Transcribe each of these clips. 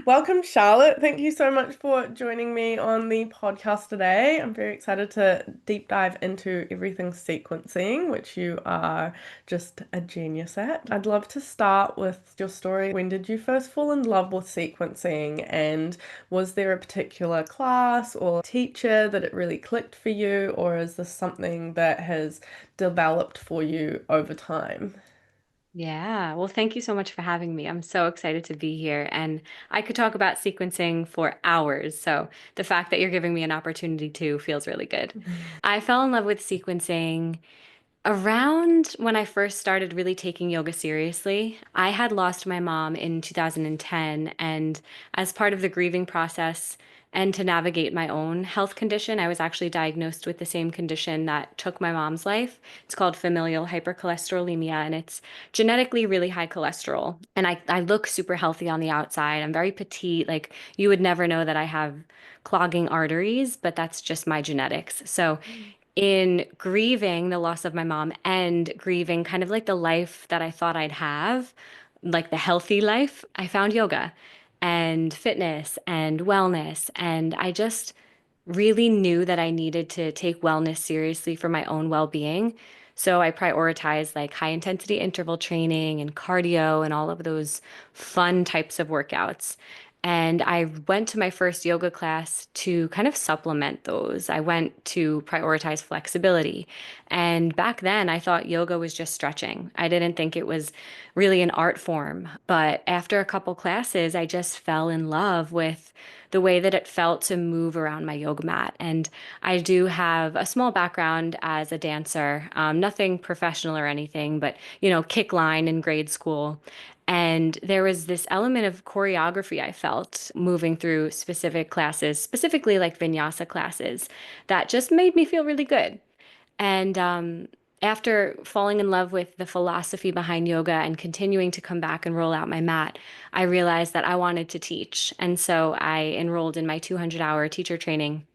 Welcome, Charlotte. Thank you so much for joining me on the podcast today. I'm very excited to deep dive into everything sequencing, which you are just a genius at. I'd love to start with your story. When did you first fall in love with sequencing? And was there a particular class or teacher that it really clicked for you, or is this something that has developed for you over time? Yeah, well, thank you so much for having me. I'm so excited to be here, and I could talk about sequencing for hours. So the fact that you're giving me an opportunity to feels really good. I fell in love with sequencing around when I first started really taking yoga seriously. I had lost my mom in 2010, and as part of the grieving process and to navigate my own health condition, I was actually diagnosed with the same condition that took my mom's life. It's called familial hypercholesterolemia, and it's genetically really high cholesterol. And I look super healthy on the outside. I'm very petite. Like you would never know that I have clogging arteries, but that's just my genetics. So in grieving the loss of my mom and grieving kind of like the life that I thought I'd have, like the healthy life, I found yoga and fitness and wellness. And I just really knew that I needed to take wellness seriously for my own well-being. So I prioritized like high intensity interval training and cardio and all of those fun types of workouts. And I went to my first yoga class to kind of supplement those. I went to prioritize flexibility. And back then, I thought yoga was just stretching. I didn't think it was really an art form. But after a couple classes, I just fell in love with the way that it felt to move around my yoga mat. And I do have a small background as a dancer, nothing professional or anything, but, kick line in grade school. And there was this element of choreography I felt moving through specific classes, specifically like vinyasa classes, that just made me feel really good. And after falling in love with the philosophy behind yoga and continuing to come back and roll out my mat, I realized that I wanted to teach. And so I enrolled in my 200-hour teacher training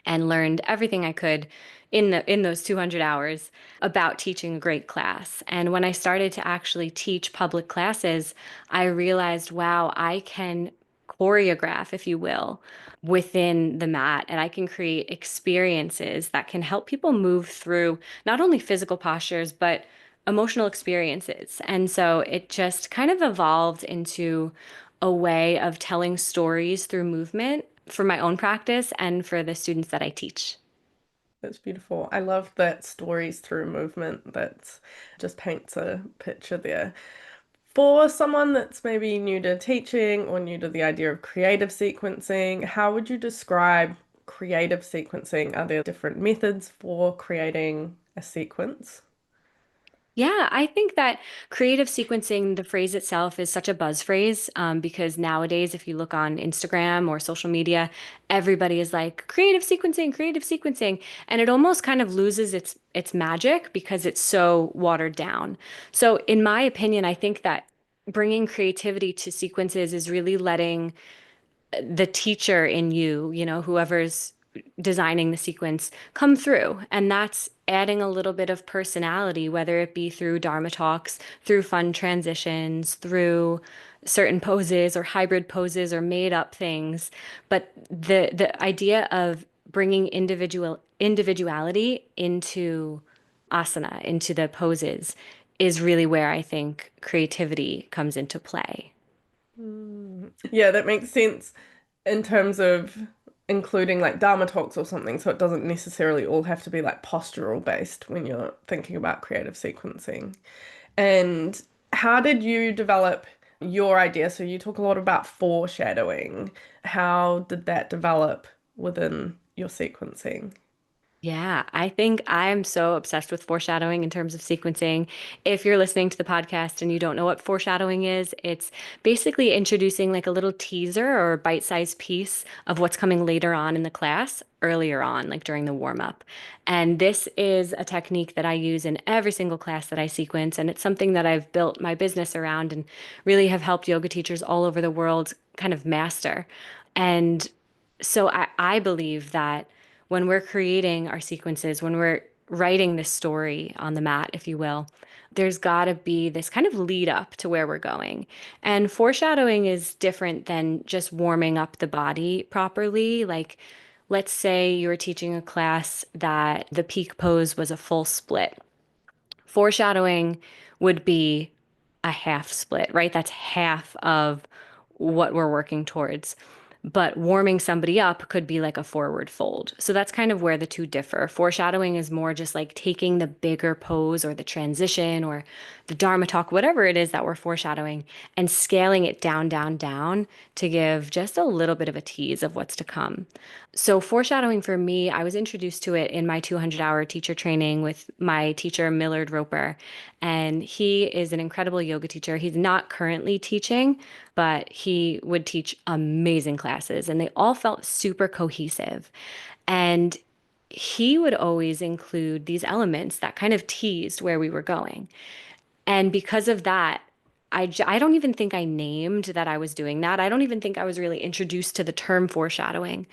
and learned everything I could in those 200 hours about teaching a great class. And when I started to actually teach public classes, I realized, wow, I can choreograph, if you will, within the mat, and I can create experiences that can help people move through not only physical postures, but emotional experiences. And so it just kind of evolved into a way of telling stories through movement for my own practice and for the students that I teach. That's beautiful. I love that stories through movement that just paints a picture there. For someone that's maybe new to teaching or new to the idea of creative sequencing, how would you describe creative sequencing? Are there different methods for creating a sequence? Yeah, I think that creative sequencing, the phrase itself is such a buzz phrase because nowadays, if you look on Instagram or social media, everybody is like creative sequencing, and it almost kind of loses its magic because it's so watered down. So, in my opinion, I think that bringing creativity to sequences is really letting the teacher in you, whoever's designing the sequence, come through. And that's adding a little bit of personality, whether it be through Dharma talks, through fun transitions, through certain poses or hybrid poses or made up things. But the idea of bringing individuality into asana, into the poses, is really where I think creativity comes into play. Yeah, that makes sense in terms of including like Dharma talks or something, so it doesn't necessarily all have to be like postural based when you're thinking about creative sequencing. And how did you develop your idea? So you talk a lot about foreshadowing. How did that develop within your sequencing? Yeah, I think I'm so obsessed with foreshadowing in terms of sequencing. If you're listening to the podcast and you don't know what foreshadowing is, it's basically introducing like a little teaser or bite-sized piece of what's coming later on in the class earlier on, like during the warm-up. And this is a technique that I use in every single class that I sequence, and it's something that I've built my business around and really have helped yoga teachers all over the world kind of master. And so I believe that when we're creating our sequences, when we're writing this story on the mat, if you will, there's got to be this kind of lead up to where we're going. And foreshadowing is different than just warming up the body properly. Like, let's say you're teaching a class that the peak pose was a full split. Foreshadowing would be a half split, right? That's half of what we're working towards. But warming somebody up could be like a forward fold. So that's kind of where the two differ. Foreshadowing is more just like taking the bigger pose or the transition or the Dharma talk, whatever it is that we're foreshadowing, and scaling it down, down, down to give just a little bit of a tease of what's to come. So, foreshadowing for me, I was introduced to it in my 200-hour teacher training with my teacher, Millard Roper. And he is an incredible yoga teacher. He's not currently teaching, but he would teach amazing classes, and they all felt super cohesive. And he would always include these elements that kind of teased where we were going. And because of that, I don't even think I named that I was doing that. I don't even think I was really introduced to the term foreshadowing,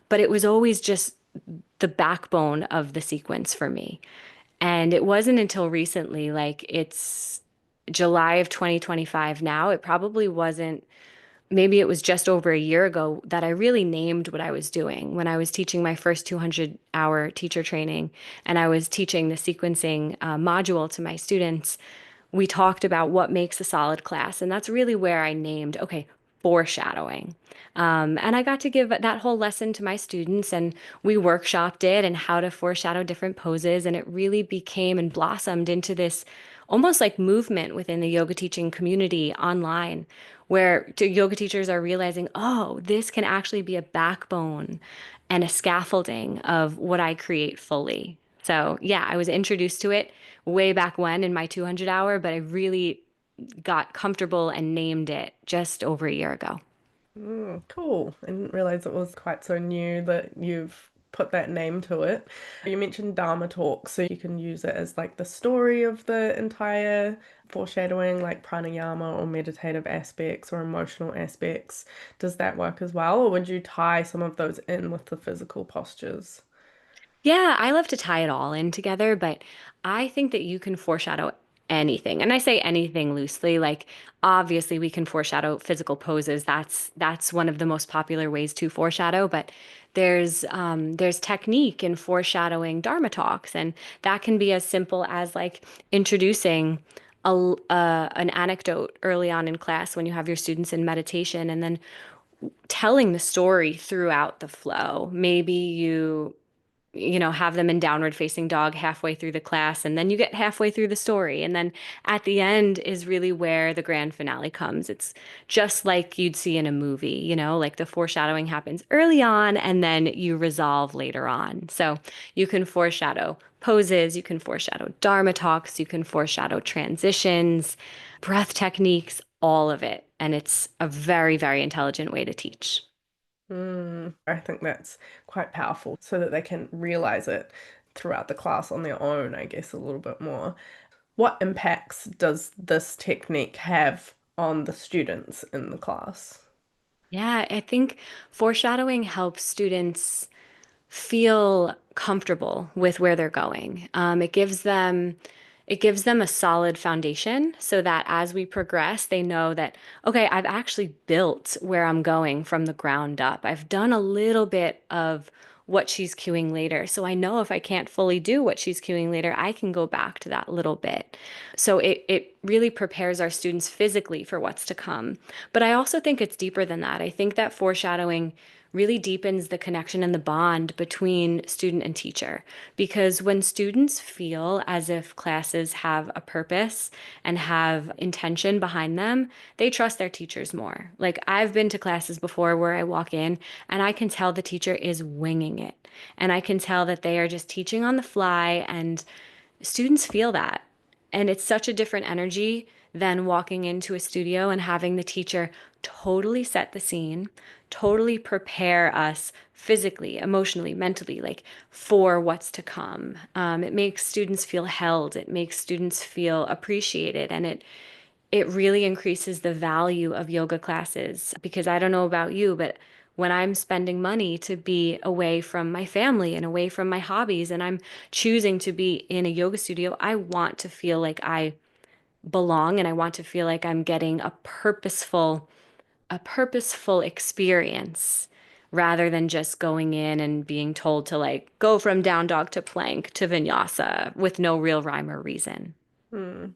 but it was always just the backbone of the sequence for me. And it wasn't until recently, like it's July of 2025 now, it probably wasn't, maybe it was just over a year ago that I really named what I was doing when I was teaching my first 200-hour teacher training and I was teaching the sequencing module to my students. We talked about what makes a solid class. And that's really where I named, okay, foreshadowing. And I got to give that whole lesson to my students, and we workshopped it and how to foreshadow different poses. And it really became and blossomed into this almost like movement within the yoga teaching community online, where yoga teachers are realizing, oh, this can actually be a backbone and a scaffolding of what I create fully. So, yeah, I was introduced to it way back when in my 200 hour, but I really got comfortable and named it just over a year ago. Cool. I didn't realize it was quite so new that you've put that name to it. You mentioned Dharma talk, so you can use it as like the story of the entire foreshadowing, like pranayama or meditative aspects or emotional aspects. Does that work as well, or would you tie some of those in with the physical postures? Yeah, I love to tie it all in together, but I think that you can foreshadow anything. And I say anything loosely, like obviously we can foreshadow physical poses. That's one of the most popular ways to foreshadow, but there's technique in foreshadowing Dharma talks, and that can be as simple as like introducing an anecdote early on in class when you have your students in meditation, and then telling the story throughout the flow. Maybe you have them in downward facing dog halfway through the class, and then you get halfway through the story. And then at the end is really where the grand finale comes. It's just like you'd see in a movie, like the foreshadowing happens early on and then you resolve later on. So you can foreshadow poses, you can foreshadow Dharma talks, you can foreshadow transitions, breath techniques, all of it. And it's a very, very intelligent way to teach. I think that's quite powerful so that they can realize it throughout the class on their own, I guess, a little bit more. What impacts does this technique have on the students in the class? Yeah, I think foreshadowing helps students feel comfortable with where they're going. It gives them a solid foundation so that as we progress, they know that, okay, I've actually built where I'm going from the ground up. I've done a little bit of what she's cueing later. So I know if I can't fully do what she's cueing later, I can go back to that little bit. So it really prepares our students physically for what's to come. But I also think it's deeper than that. I think that foreshadowing really deepens the connection and the bond between student and teacher. Because when students feel as if classes have a purpose and have intention behind them, they trust their teachers more. Like I've been to classes before where I walk in and I can tell the teacher is winging it. And I can tell that they are just teaching on the fly, and students feel that. And it's such a different energy than walking into a studio and having the teacher totally set the scene, totally prepare us physically, emotionally, mentally, like for what's to come. It makes students feel held, it makes students feel appreciated, and it really increases the value of yoga classes. Because I don't know about you, but when I'm spending money to be away from my family and away from my hobbies, and I'm choosing to be in a yoga studio, I want to feel like I belong and I want to feel like I'm getting a purposeful experience rather than just going in and being told to like go from down dog to plank to vinyasa with no real rhyme or reason. Hmm.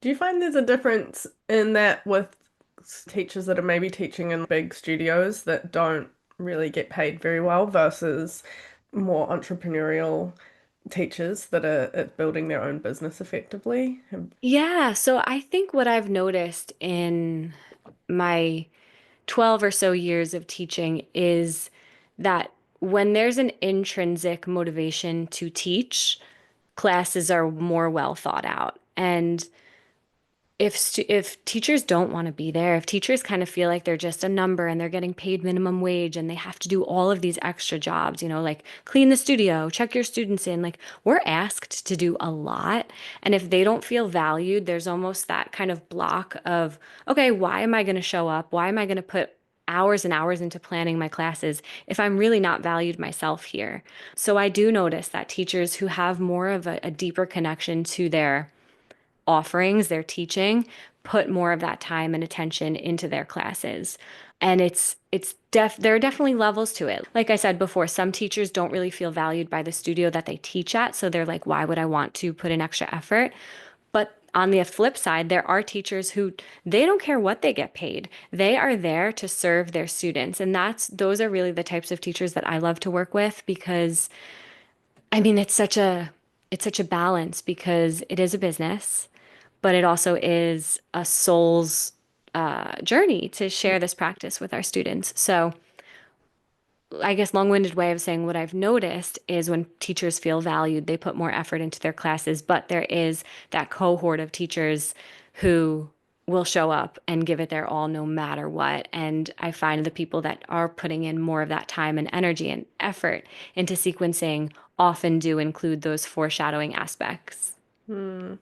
Do you find there's a difference in that with teachers that are maybe teaching in big studios that don't really get paid very well versus more entrepreneurial teachers that are building their own business effectively? Yeah, so I think what I've noticed in my 12 or so years of teaching is that when there's an intrinsic motivation to teach, classes are more well thought out. And if teachers don't want to be there, if teachers kind of feel like they're just a number and they're getting paid minimum wage and they have to do all of these extra jobs, like clean the studio, check your students in, like we're asked to do a lot. And if they don't feel valued, there's almost that kind of block of, okay, why am I going to show up? Why am I going to put hours and hours into planning my classes if I'm really not valued myself here? So I do notice that teachers who have more of a deeper connection to their offerings, their teaching, put more of that time and attention into their classes. And there are definitely levels to it. Like I said before, some teachers don't really feel valued by the studio that they teach at, so they're like, why would I want to put in extra effort? But on the flip side, there are teachers who they don't care what they get paid. They are there to serve their students. And those are really the types of teachers that I love to work with because I mean it's such a balance because it is a business, but it also is a soul's journey to share this practice with our students. So, I guess long-winded way of saying what I've noticed is when teachers feel valued, they put more effort into their classes, but there is that cohort of teachers who will show up and give it their all no matter what. And I find the people that are putting in more of that time and energy and effort into sequencing often do include those foreshadowing aspects. Hmm.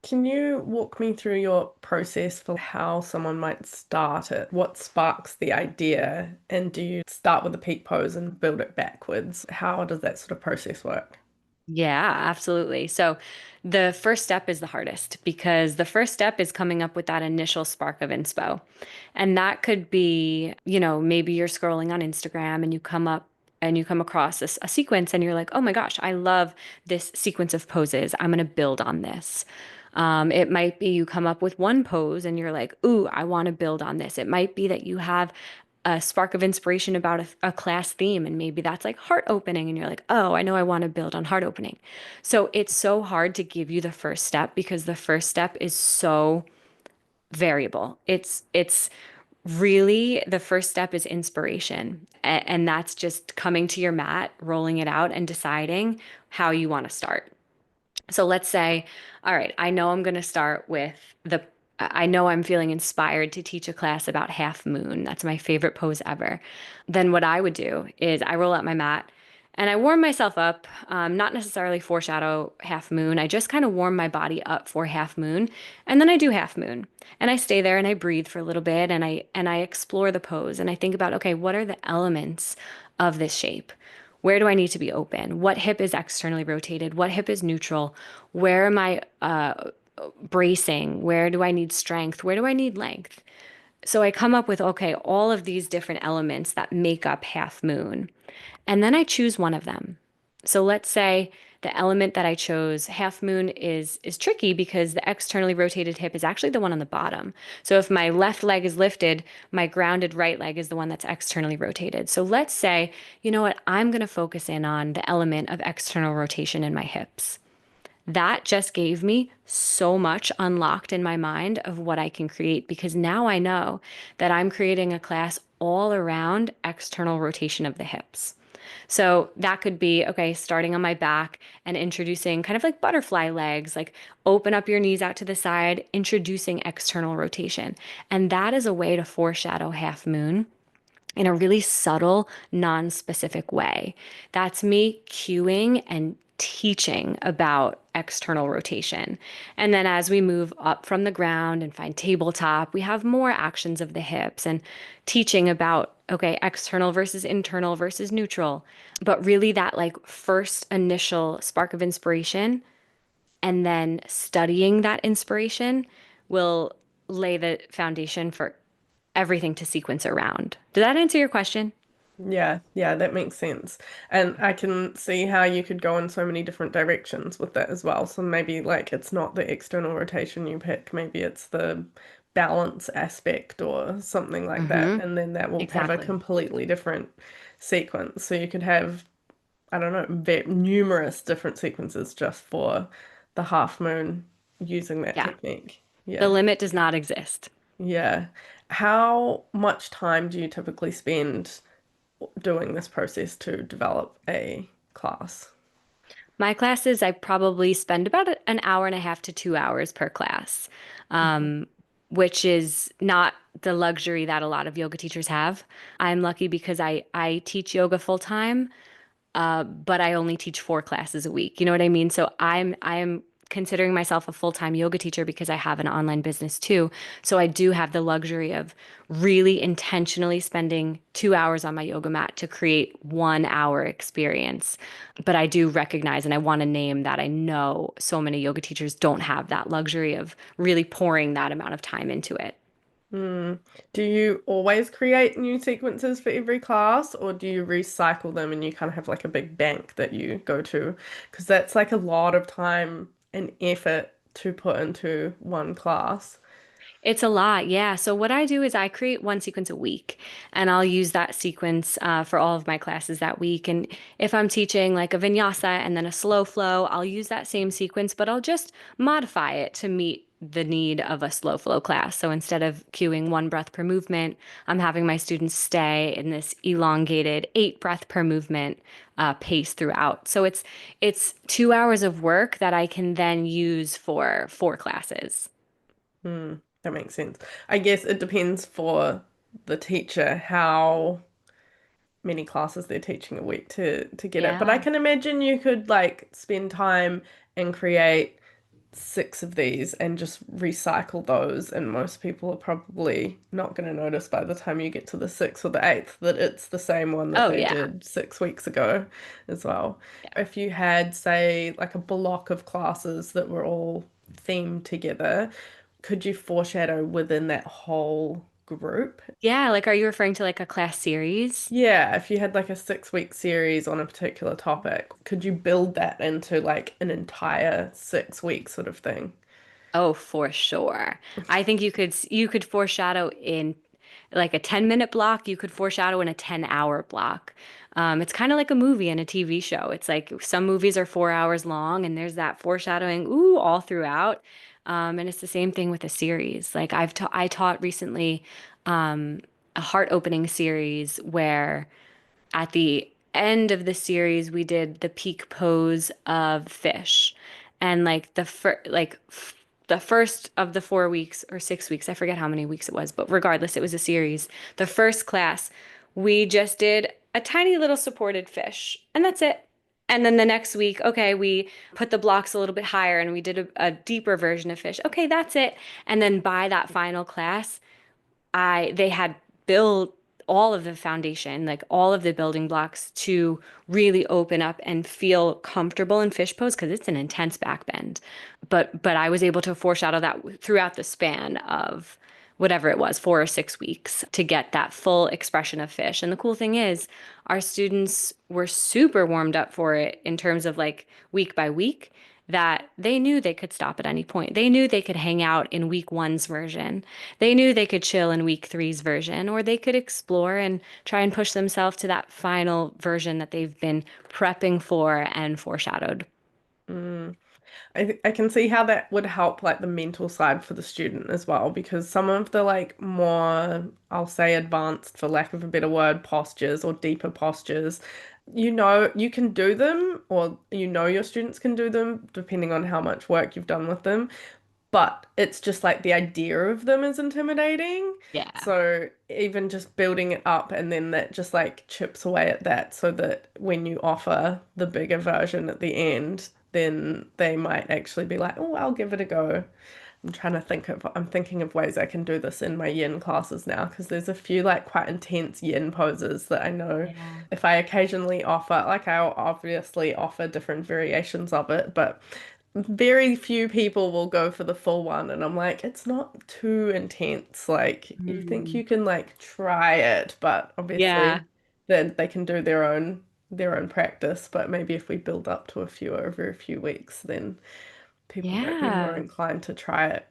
Can you walk me through your process for how someone might start it? What sparks the idea? And do you start with a peak pose and build it backwards? How does that sort of process work? Yeah, absolutely. So the first step is the hardest because the first step is coming up with that initial spark of inspo. And that could be, maybe you're scrolling on Instagram and you come across a sequence and you're like, oh my gosh, I love this sequence of poses. I'm going to build on this. It might be you come up with one pose and you're like, ooh, I want to build on this. It might be that you have a spark of inspiration about a class theme, and maybe that's like heart opening, and you're like, oh, I know I want to build on heart opening. So it's so hard to give you the first step because the first step is so variable. It's really the first step is inspiration, and that's just coming to your mat, rolling it out, and deciding how you want to start. So let's say, all right, I know I'm going to start with I know I'm feeling inspired to teach a class about half moon. That's my favorite pose ever. Then what I would do is I roll out my mat and I warm myself up, not necessarily foreshadow half moon. I just kind of warm my body up for half moon. And then I do half moon. And I stay there and I breathe for a little bit and I explore the pose and I think about, okay, what are the elements of this shape? Where do I need to be open? What hip is externally rotated? What hip is neutral? Where am I bracing? Where do I need strength? Where do I need length? So I come up with, okay, all of these different elements that make up half moon. And then I choose one of them. So let's say the element that I chose, half moon, is tricky because the externally rotated hip is actually the one on the bottom. So if my left leg is lifted, my grounded right leg is the one that's externally rotated. So let's say, you know what, I'm going to focus in on the element of external rotation in my hips. That just gave me so much unlocked in my mind of what I can create because now I know that I'm creating a class all around external rotation of the hips. So that could be, okay, starting on my back and introducing kind of like butterfly legs, like open up your knees out to the side, introducing external rotation. And that is a way to foreshadow half moon in a really subtle, non-specific way. That's me cueing and teaching about external rotation. And then as we move up from the ground and find tabletop, we have more actions of the hips and teaching about, okay, external versus neutral. But really that like first initial spark of inspiration and then studying that inspiration will lay the foundation for everything to sequence around. Did that answer your question? Yeah, yeah, that makes sense. And I can see how you could go in so many different directions with that as well. So maybe like it's not the external rotation you pick, maybe it's the balance aspect or something like that. Mm-hmm. And then that will have a Exactly. completely different sequence. So you could have, I don't know, numerous different sequences just for the half moon using that Yeah. technique. The Yeah. limit does not exist. Yeah. How much time do you typically spend doing this process to develop a class? My classes, I probably spend about an hour and a half to 2 hours per class, Mhm. um, which is not the luxury that a lot of yoga teachers have. I'm lucky because I teach yoga full time, but I only teach 4 classes a week. You know what I mean? So I am considering myself a full-time yoga teacher because I have an online business too. So I do have the luxury of really intentionally spending 2 hours on my yoga mat to create 1 hour experience. But I do recognize and I want to name that I know so many yoga teachers don't have that luxury of really pouring that amount of time into it. Mm. Do you always create new sequences for every class, or do you recycle them and you kind of have like a big bank that you go to? Because that's like a lot of time and effort to put into one class. It's a lot, yeah. So what I do is I create one sequence a week, and I'll use that sequence for all of my classes that week. And if I'm teaching like a vinyasa and then a slow flow, I'll use that same sequence, but I'll just modify it to meet the need of a slow flow class. So instead of cueing 1 breath per movement, I'm having my students stay in this elongated 8 breath per movement pace throughout. So it's 2 hours of work that I can then use for 4 classes. Mm, that makes sense. I guess it depends for the teacher how many classes they're teaching a week to get it. But I Yeah. can imagine you could like spend time and create 6 of these and just recycle those, and most people are probably not going to notice by the time you get to the sixth or the eighth that it's the same one that Oh, they yeah. did 6 weeks ago as well. If you had, say, like a block of classes that were all themed together, could you foreshadow within that whole group? Yeah, like are you referring to like a class series? Yeah, if you had like a 6 week series on a particular topic, could you build that into like an entire 6 week sort of thing? Oh, for sure. I think you could foreshadow in like a 10-minute block, you could foreshadow in a 10-hour block. It's kind of like a movie and a TV show. It's like some movies are 4 hours long and there's that foreshadowing, ooh, all throughout. And it's the same thing with a series. Like I taught recently a heart-opening series where at the end of the series, we did the peak pose of fish. And like the first of the 4 weeks or 6 weeks, I forget how many weeks it was, but regardless, it was a series. The first class, we just did a tiny little supported fish, and that's it. And then the next week, okay, we put the blocks a little bit higher and we did a deeper version of fish. Okay, that's it. And then by that final class, I they had built all of the foundation, like all of the building blocks to really open up and feel comfortable in fish pose because it's an intense back bend. But I was able to foreshadow that throughout the span of whatever it was, 4 or 6 weeks to get that full expression of fish. And the cool thing is, our students were super warmed up for it in terms of like week by week, that they knew they could stop at any point. They knew they could hang out in week one's version. They knew they could chill in week three's version, or they could explore and try and push themselves to that final version that they've been prepping for and foreshadowed. Mm. I can see how that would help like the mental side for the student as well, because some of the like more, I'll say advanced for lack of a better word, postures or deeper postures, you can do them, or your students can do them depending on how much work you've done with them, but it's just like the idea of them is intimidating. Yeah. So even just building it up and then that just like chips away at that so that when you offer the bigger version at the end, then they might actually be like, oh, I'll give it a go. I'm thinking of ways I can do this in my yin classes now because there's a few like quite intense yin poses that I know Yeah. if I occasionally offer, like I'll obviously offer different variations of it, but very few people will go for the full one, and I'm like, it's not too intense. Like, you think Mm. you can like try it, but Yeah. obviously then they can do their own practice. But maybe if we build up to a few over a few weeks, then people might be more Yeah. inclined to try it.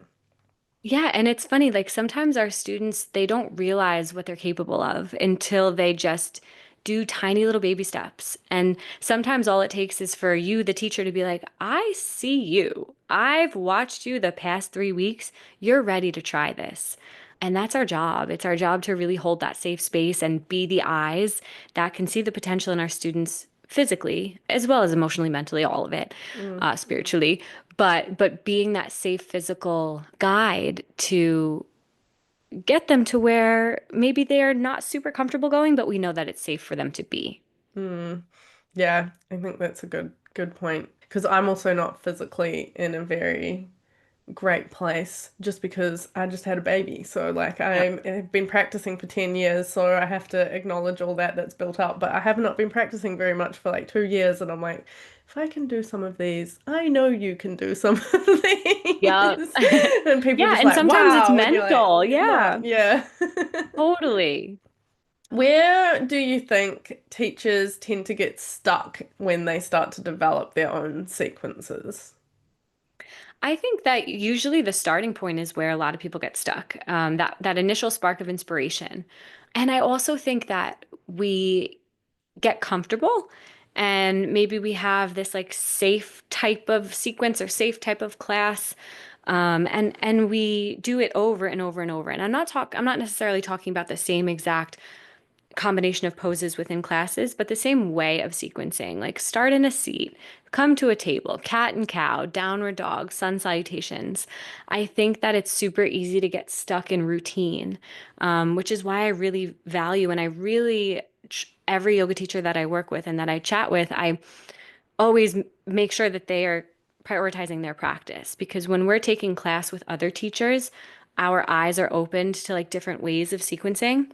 Yeah, and it's funny, like sometimes our students, they don't realize what they're capable of until they just do tiny little baby steps. And sometimes all it takes is for you, the teacher, to be like, I see you. I've watched you the past 3 weeks. You're ready to try this. And that's our job. It's our job to really hold that safe space and be the eyes that can see the potential in our students physically, as well as emotionally, mentally, all of it, Mm, spiritually. But being that safe physical guide to get them to where maybe they're not super comfortable going, but we know that it's safe for them to be. mm. Yeah, I think that's a good point. Because I'm also not physically in a very great place just because I just had a baby. So like Yep. I've been practicing for 10 years, so I have to acknowledge all that that's built up. But I have not been practicing very much for like 2 years, and I'm like, if I can do some of these, I know you can do some of Yep. these. And people are Yeah, just and like, sometimes it's wow, and you're like, mental. nah, Yeah, yeah. totally. Where do you think teachers tend to get stuck when they start to develop their own sequences? I think that usually the starting point is where a lot of people get stuck, that initial spark of inspiration. And I also think that we get comfortable and maybe we have this like safe type of sequence or safe type of class, and we do it over and over and over. And I'm not necessarily talking about the same exact combination of poses within classes, but the same way of sequencing, like start in a seat, come to a table, cat and cow, downward dog, sun salutations. I think that it's super easy to get stuck in routine, which is why I really value and I really, every yoga teacher that I work with and that I chat with, I always make sure that they are prioritizing their practice because when we're taking class with other teachers, our eyes are opened to like different ways of sequencing.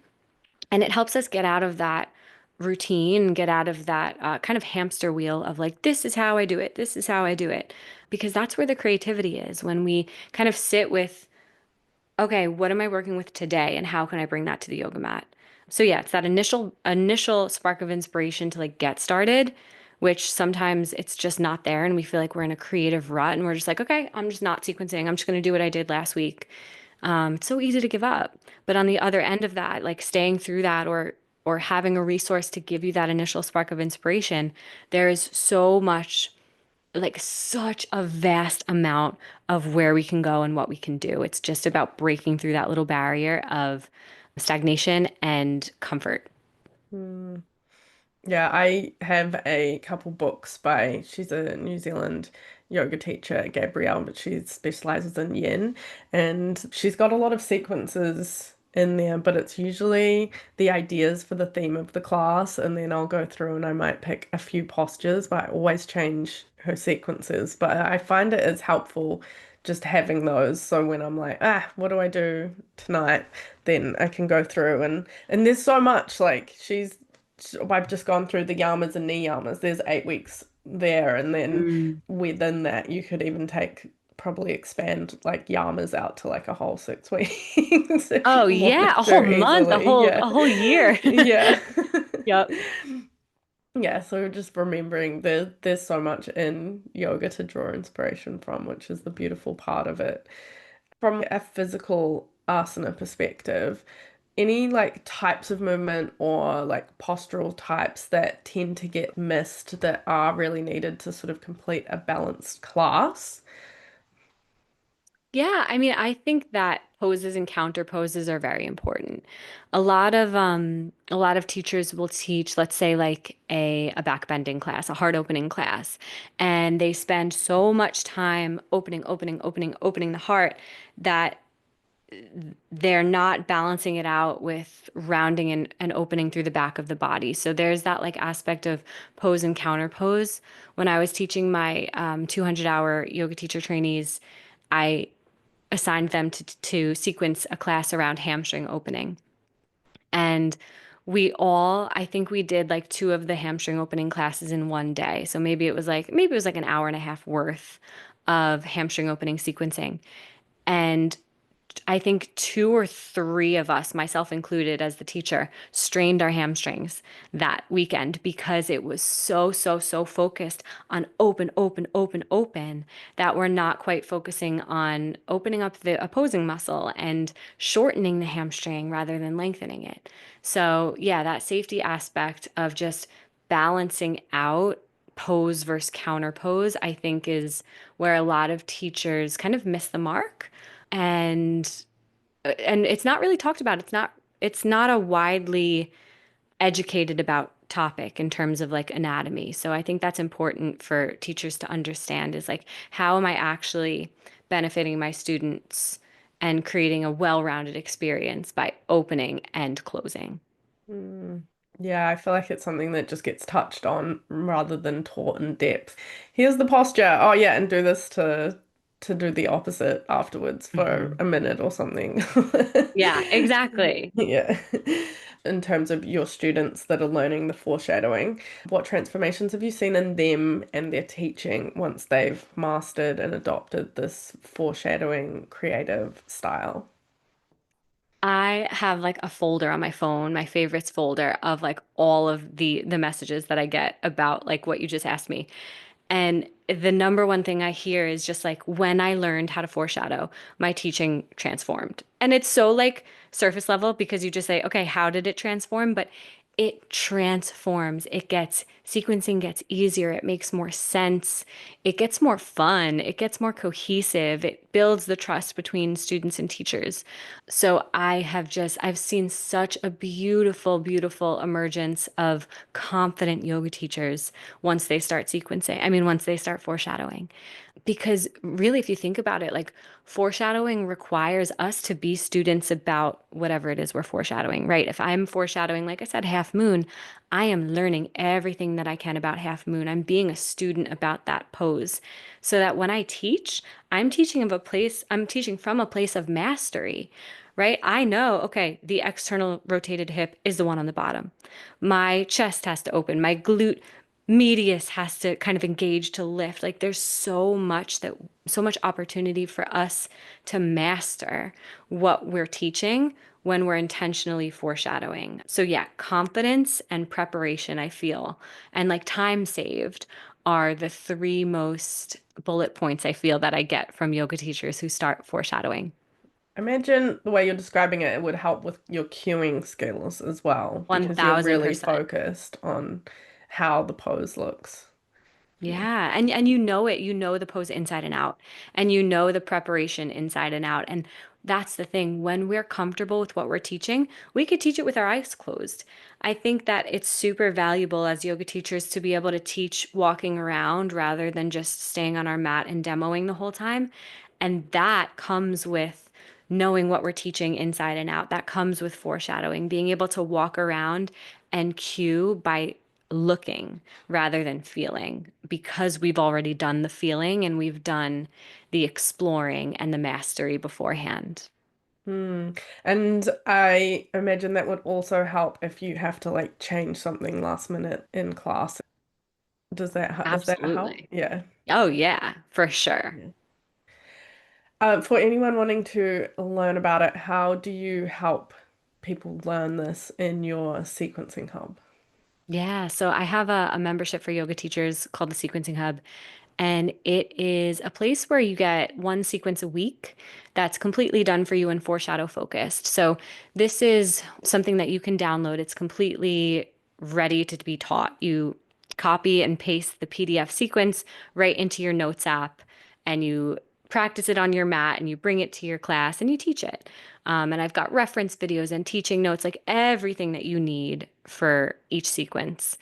And it helps us get out of that routine, get out of that kind of hamster wheel of like, this is how I do it, this is how I do it. Because that's where the creativity is when we kind of sit with, okay, what am I working with today and how can I bring that to the yoga mat? So yeah, it's that initial spark of inspiration to like get started, which sometimes it's just not there and we feel like we're in a creative rut and we're just like, okay, I'm just not sequencing. I'm just going to do what I did last week. It's so easy to give up. But on the other end of that, like staying through that or having a resource to give you that initial spark of inspiration, there is so much, like such a vast amount of where we can go and what we can do. It's just about breaking through that little barrier of stagnation and comfort. Hmm. Yeah, I have a couple books by, she's a New Zealand yoga teacher, Gabrielle, but she specializes in yin. And she's got a lot of sequences in there, but it's usually the ideas for the theme of the class. And then I'll go through and I might pick a few postures, but I always change her sequences. But I find it is helpful just having those. So when I'm like, what do I do tonight? Then I can go through and there's so much like I've just gone through the yamas and niyamas. There's 8 weeks there, and then Mm. within that, you could even probably expand like yamas out to like a whole 6 weeks if Oh you yeah, wanted a whole to month, easily. Yeah. a whole year. Yeah. Yep. Yeah, so just remembering there's so much in yoga to draw inspiration from, which is the beautiful part of it. From a physical asana perspective, any like types of movement or like postural types that tend to get missed that are really needed to sort of complete a balanced class? Yeah, I mean, I think that poses and counter poses are very important. A lot of teachers will teach, let's say like a back bending class, a heart opening class, and they spend so much time opening the heart that they're not balancing it out with rounding and opening through the back of the body. So there's that like aspect of pose and counter pose. When I was teaching my 200-hour yoga teacher trainees, I assigned them to sequence a class around hamstring opening. And I think we did like two of the hamstring opening classes in one day. So maybe it was like an hour and a half worth of hamstring opening sequencing. And I think two or three of us, myself included as the teacher, strained our hamstrings that weekend because it was so focused on open, open, open, open that we're not quite focusing on opening up the opposing muscle and shortening the hamstring rather than lengthening it. So, yeah, that safety aspect of just balancing out pose versus counter pose, I think is where a lot of teachers kind of miss the mark and it's not really talked about. It's not a widely educated about topic in terms of like anatomy. So I think that's important for teachers to understand is like how am I actually benefiting my students and creating a well-rounded experience by opening and closing. Mm. Yeah, I feel like it's something that just gets touched on rather than taught in depth. Here's the posture. Oh yeah, and do this to do the opposite afterwards for Mhm. a minute or something. Yeah, exactly. Yeah. In terms of your students that are learning the foreshadowing, what transformations have you seen in them and their teaching once they've mastered and adopted this foreshadowing creative style? I have like a folder on my phone, my favorites folder of like all of the messages that I get about like what you just asked me. And the number one thing I hear is just like when I learned how to foreshadow, my teaching transformed. And it's so like surface level because you just say, okay, how did it transform? But it transforms. It gets sequencing gets easier. It makes more sense. It gets more fun. It gets more cohesive. It builds the trust between students and teachers. So I've seen such a beautiful emergence of confident yoga teachers once they start sequencing. I mean, once they start foreshadowing. Because really, if you think about it, like foreshadowing requires us to be students about whatever it is we're foreshadowing, right? If I'm foreshadowing, like I said, half moon, I am learning everything that I can about half moon. I'm being a student about that pose so that when I teach, I'm teaching from a place of mastery, right? I know, okay, the external rotated hip is the one on the bottom. My chest has to open, my glute medius has to kind of engage to lift. Like there's so much opportunity for us to master what we're teaching when we're intentionally foreshadowing. So yeah, confidence and preparation, I feel, and like time saved are the three most bullet points I feel that I get from yoga teachers who start foreshadowing. Imagine the way you're describing it, it would help with your cueing skills as well, because you're really 1000%. focused on how the pose looks. Yeah. Yeah, and you know it, you know the pose inside and out, and you know the preparation inside and out. And that's the thing. When we're comfortable with what we're teaching, we could teach it with our eyes closed. I think that it's super valuable as yoga teachers to be able to teach walking around rather than just staying on our mat and demoing the whole time. And that comes with knowing what we're teaching inside and out. That comes with foreshadowing, being able to walk around and cue by looking rather than feeling because we've already done the feeling and we've done the exploring and the mastery beforehand. Hmm. And I imagine that would also help if you have to like change something last minute in class. Is that help? Absolutely. Yeah. Oh, yeah, for sure. Yeah. For anyone wanting to learn about it, how do you help people learn this in your sequencing hub? Yeah, so I have a membership for yoga teachers called the Sequencing Hub, and it is a place where you get one sequence a week that's completely done for you and foreshadow focused. So this is something that you can download. It's completely ready to be taught. You copy and paste the PDF sequence right into your notes app, and you practice it on your mat, and you bring it to your class, and you teach it. And I've got reference videos and teaching notes, like everything that you need for each sequence.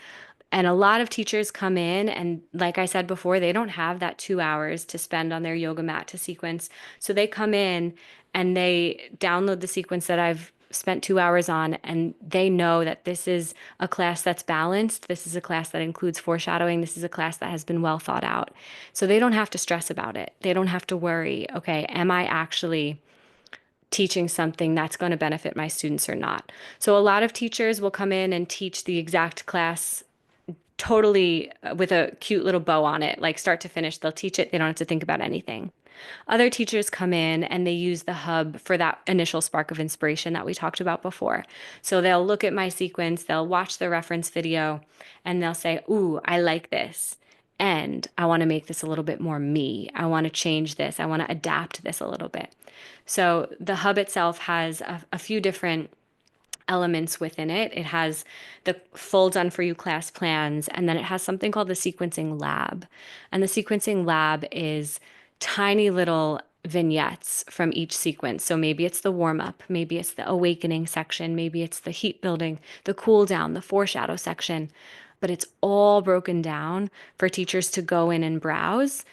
And a lot of teachers come in, and like I said before, they don't have that 2 hours to spend on their yoga mat to sequence. So they come in and they download the sequence that I've spent 2 hours on, and they know that this is a class that's balanced. This is a class that includes foreshadowing. This is a class that has been well thought out. So they don't have to stress about it. They don't have to worry, okay, am I actually teaching something that's going to benefit my students or not? So a lot of teachers will come in and teach the exact class totally with a cute little bow on it, like start to finish. They'll teach it. They don't have to think about anything. Other teachers come in and they use the hub for that initial spark of inspiration that we talked about before. So they'll look at my sequence, they'll watch the reference video, and they'll say, "Ooh, I like this. And I want to make this a little bit more me. I want to change this. I want to adapt this a little bit." So the hub itself has a few different elements within it. It has the full done for you class plans, and then it has something called the sequencing lab. And the sequencing lab is tiny little vignettes from each sequence. So maybe it's the warm up, maybe it's the awakening section, maybe it's the heat building, the cool down, the foreshadow section. But it's all broken down for teachers to go in and browse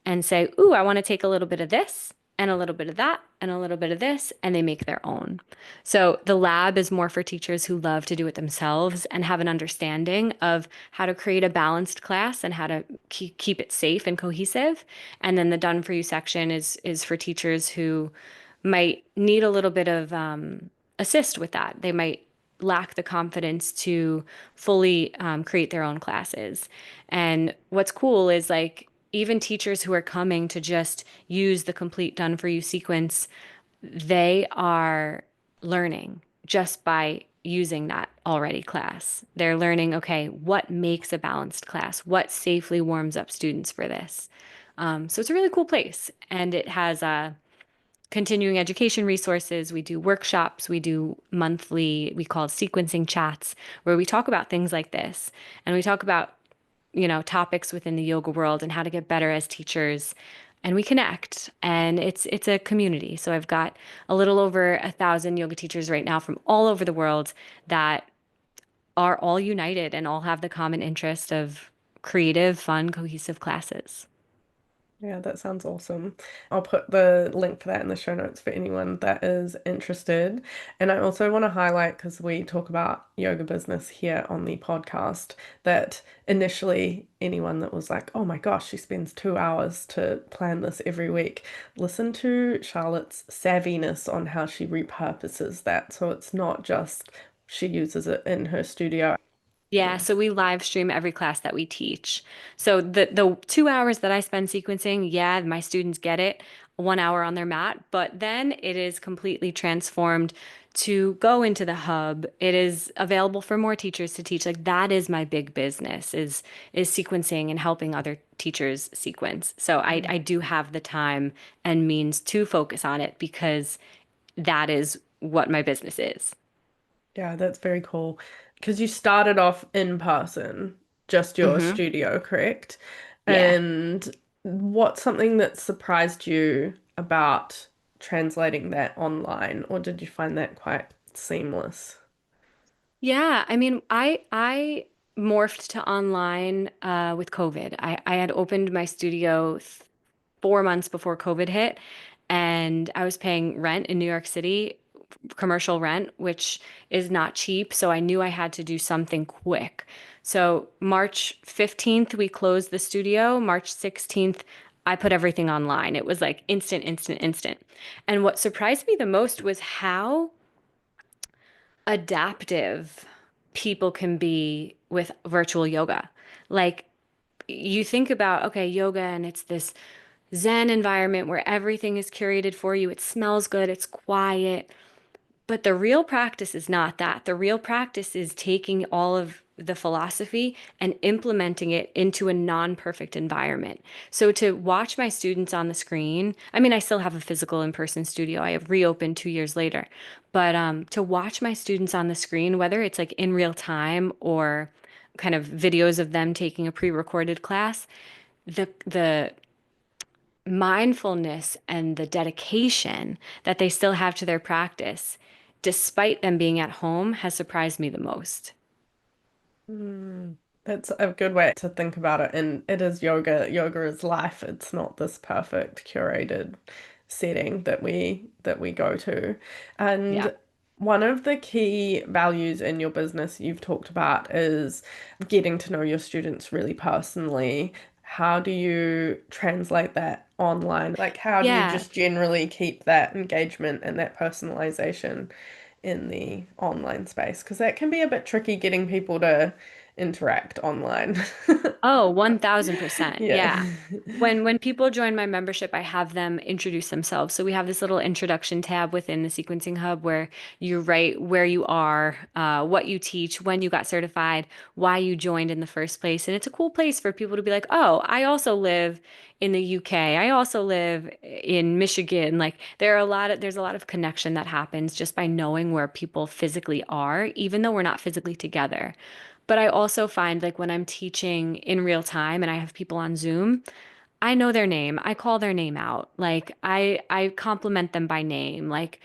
and say, "Ooh, I want to take a little bit of this and a little bit of that and a little bit of this," and they make their own. So the lab is more for teachers who love to do it themselves and have an understanding of how to create a balanced class and how to keep it safe and cohesive. And then the done for you section is for teachers who might need a little bit of assist with that. They might lack the confidence to fully create their own classes. And what's cool is like even teachers who are coming to just use the complete done for you sequence, they are learning just by using that already class. They're learning, okay, what makes a balanced class? What safely warms up students for this? So it's a really cool place. And it has continuing education resources. We do workshops. We do monthly, we call it sequencing chats, where we talk about things like this. And we talk about topics within the yoga world and how to get better as teachers. And we connect, and it's a community. So I've got a little over 1,000 yoga teachers right now from all over the world that are all united and all have the common interest of creative, fun, cohesive classes. Yeah, that sounds awesome. I'll put the link for that in the show notes for anyone that is interested. And I also want to highlight, because we talk about yoga business here on the podcast, that initially anyone that was like, oh my gosh, she spends 2 hours to plan this every week, listen to Charlotte's savviness on how she repurposes that. So it's not just she uses it in her studio. Yeah, Yeah. so we live stream every class that we teach. So the 2 hours that I spend sequencing, yeah, my students get it, 1 hour on their mat, but then it is completely transformed to go into the hub. It is available for more teachers to teach. Like that is my big business is sequencing and helping other teachers sequence. So I do have the time and means to focus on it because that is what my business is. Yeah, that's very cool. Because you started off in person, just your Hmm. studio, correct? Yeah. And what's something that surprised you about translating that online, or did you find that quite seamless? Yeah, I mean, I morphed to online with COVID. I had opened my studio 4 months before COVID hit, and I was paying rent in New York City, commercial rent, which is not cheap. So I knew I had to do something quick. So March 15th, we closed the studio. March 16th, I put everything online. It was like instant, instant, instant. And what surprised me the most was how adaptive people can be with virtual yoga. Like you think about, okay, yoga and it's this Zen environment where everything is curated for you. It smells good, it's quiet. But the real practice is not that. The real practice is taking all of the philosophy and implementing it into a non-perfect environment. So to watch my students on the screen, I mean, I still have a physical in-person studio. I have reopened 2 years later. But to watch my students on the screen, whether it's like in real time or kind of videos of them taking a pre-recorded class, the mindfulness and the dedication that they still have to their practice, despite them being at home, has surprised me the most. Mm, that's a good way to think about it. And it is yoga. Yoga is life. It's not this perfect curated setting that we go to. Yeah. And one of the key values in your business you've talked about is getting to know your students really personally. How do you translate that online? Like, how do you Yeah. just generally keep that engagement and that personalization in the online space? Because that can be a bit tricky getting people to interact online. Oh, 1000%. Yeah. Yeah. When people join my membership, I have them introduce themselves. So we have this little introduction tab within the Sequencing Hub where you write where you are, what you teach, when you got certified, why you joined in the first place. And it's a cool place for people to be like, "Oh, I also live in the UK. I also live in Michigan." Like there's a lot of connection that happens just by knowing where people physically are, even though we're not physically together. But I also find like when I'm teaching in real time and I have people on Zoom, I know their name. I call their name out. Like I compliment them by name. Like,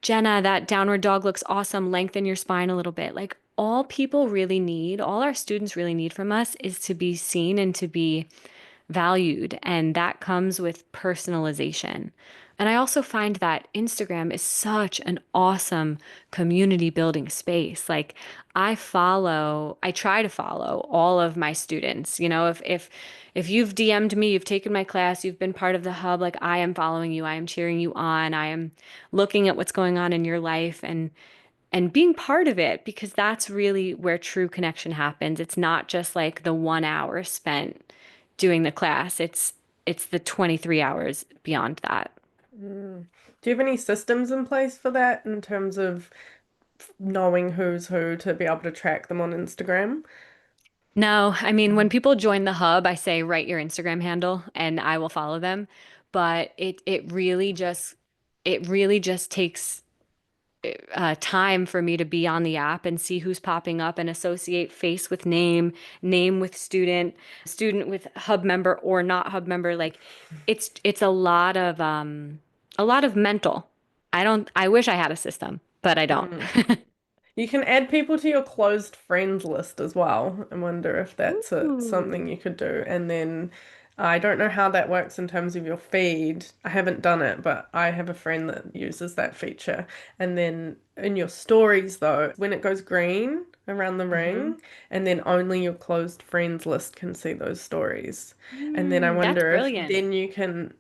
Jenna, that downward dog looks awesome. Lengthen your spine a little bit. Like all people really need, all our students really need from us is to be seen and to be valued. And that comes with personalization. And I also find that Instagram is such an awesome community building space. Like I try to follow all of my students. You know, if you've DM'd me, you've taken my class, you've been part of the hub, like I am following you, I am cheering you on, I am looking at what's going on in your life and being part of it because that's really where true connection happens. It's not just like the 1 hour spent doing the class. It's the 23 hours beyond that. Mm. Do you have any systems in place for that in terms of knowing who's who to be able to track them on Instagram? No, I mean, when people join the hub, I say write your Instagram handle and I will follow them. But it really just takes time for me to be on the app and see who's popping up and associate face with name, name with student, student with hub member or not hub member. Like it's a lot of mental. I wish I had a system, but I don't. Mm. You can add people to your closed friends list as well. I wonder if that's something Ooh. you could do. And then I don't know how that works in terms of your feed. I haven't done it, but I have a friend that uses that feature. And then in your stories, though, when it goes green around the Hmm. ring, and then only your closed friends list can see those stories. And then I That's wonder if brilliant. then you can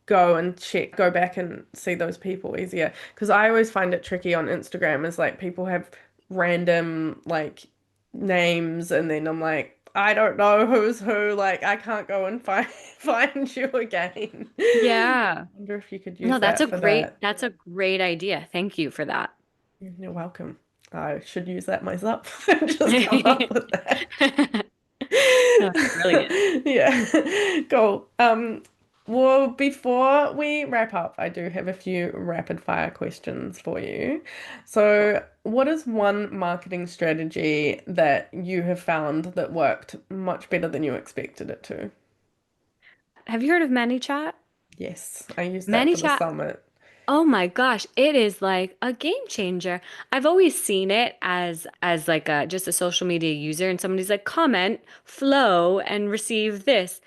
go and check, go back and see those people easier. Because I always find it tricky on Instagram is like people have random like names and then I'm like, I don't know who's who. Like I can't go and find find you again. Yeah. Wonder if you could No, use that for that. that's a great idea. Thank you for that. You're welcome. I should use that myself. Just come up with that. That's brilliant. Yeah, cool. Well, before we wrap up, I do have a few rapid fire questions for you. So, what is one marketing strategy that you have found that worked much better than you expected it to? Have you heard of ManyChat? Yes, I used that for the ManyChat, summit. oh my gosh, it is like a game changer. I've always seen it as like a just a social media user and somebody's like comment, flow, and receive this.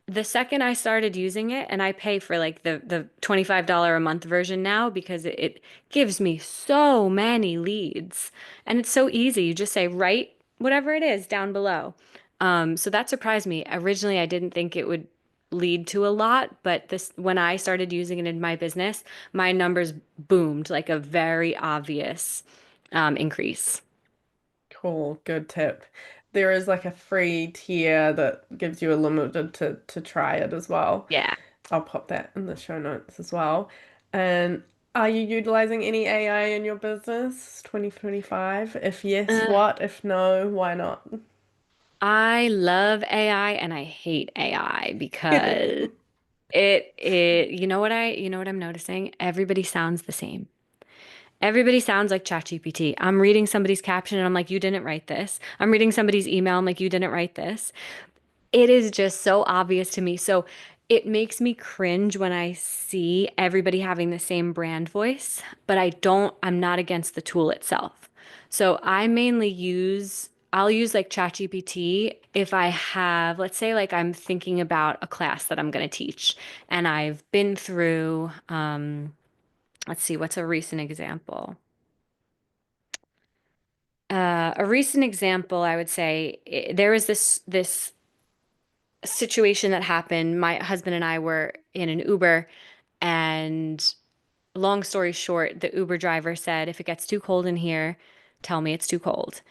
The second I started using it, and I pay for like the $25 a month version now because it gives me so many leads. And it's so easy. You just say write whatever it is down below. So that surprised me. Originally, I didn't think it would lead to a lot, but this when I started using it in my business, my numbers boomed like a very obvious increase. Cool, good tip. There is like a free tier that gives you a limited to try it as well. Yeah. I'll pop that in the show notes as well. And are you utilizing any AI in your business 2025? If yes, Uh, what? If no, why not? I love AI and I hate AI because it you know what I'm noticing? Everybody sounds the same. Everybody sounds like ChatGPT. I'm reading somebody's caption and I'm like, you didn't write this. I'm reading somebody's email. I'm like, you didn't write this. It is just so obvious to me. So it makes me cringe when I see everybody having the same brand voice, but I'm not against the tool itself. So I'll use like ChatGPT if I have, let's say, like I'm thinking about a class that I'm going to teach and I've been through, let's see, what's a recent example? A recent example, I would say, there was this situation that happened. My husband and I were in an Uber, and long story short, the Uber driver said, "If it gets too cold in here, tell me it's too cold."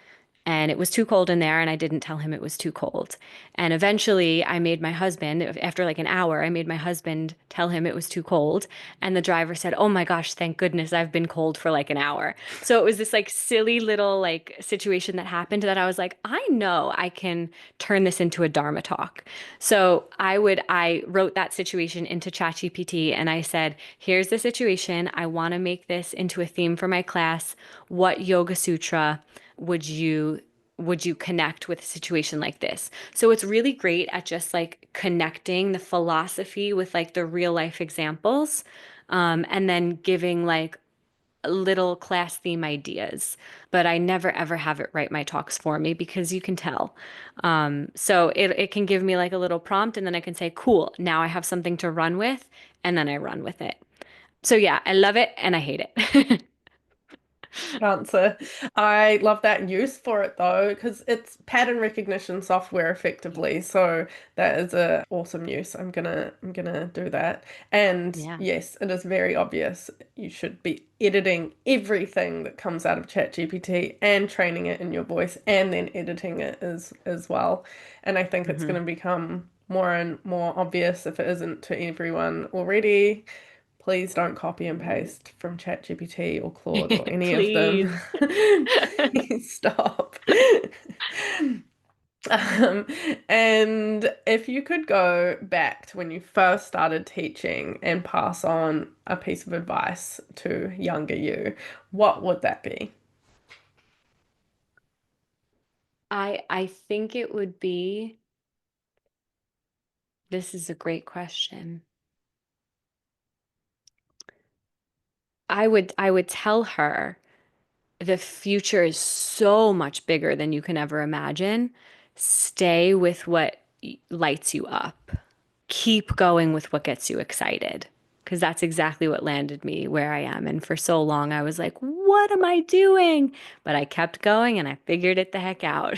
and it was too cold in there, and I didn't tell him it was too cold. And eventually I made my husband, after like an hour, I made my husband tell him it was too cold. And the driver said, "Oh my gosh, thank goodness I've been cold for like an hour." So it was this like silly little like situation that happened that I was like, I know I can turn this into a Dharma talk. So I wrote that situation into ChatGPT and I said, here's the situation. I want to make this into a theme for my class. What yoga sutra would you connect with a situation like this? So it's really great at just like connecting the philosophy with like the real life examples, and then giving like little class theme ideas. But I never ever have it write my talks for me because you can tell. So it can give me like a little prompt and then I can say, cool, now I have something to run with, and then I run with it. So yeah, I love it and I hate it. Answer. I love that use for it though, because it's pattern recognition software effectively. So that is a awesome use. I'm gonna do that. And Yeah. yes, it is very obvious. You should be editing everything that comes out of ChatGPT and training it in your voice and then editing it as well. And I think it's Hmm. gonna become more and more obvious if it isn't to everyone already. Please don't copy and paste from ChatGPT or Claude or any of them. Please. Please stop. Um, and if you could go back to when you first started teaching and pass on a piece of advice to younger you, what would that be? I think it would be, this is a great question. I would tell her the future is so much bigger than you can ever imagine. Stay with what lights you up. Keep going with what gets you excited. Because that's exactly what landed me where I am. And for so long, I was like, what am I doing? But I kept going and I figured it the heck out.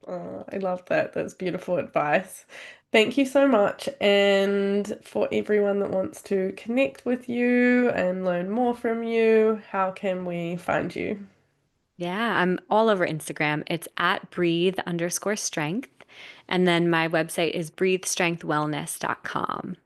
Oh, I love that. That's beautiful advice. Thank you so much. And for everyone that wants to connect with you and learn more from you, how can we find you? Yeah, I'm all over Instagram. It's at breathe_strength. And then my website is breathestrengthwellness.com.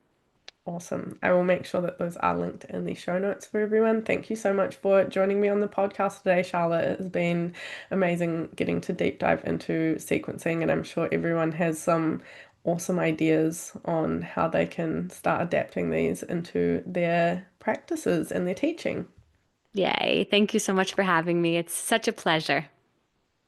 Awesome. I will make sure that those are linked in the show notes for everyone. Thank you so much for joining me on the podcast today, Charlotte. It has been amazing getting to deep dive into sequencing, and I'm sure everyone has some awesome ideas on how they can start adapting these into their practices and their teaching. Yay. Thank you so much for having me. It's such a pleasure.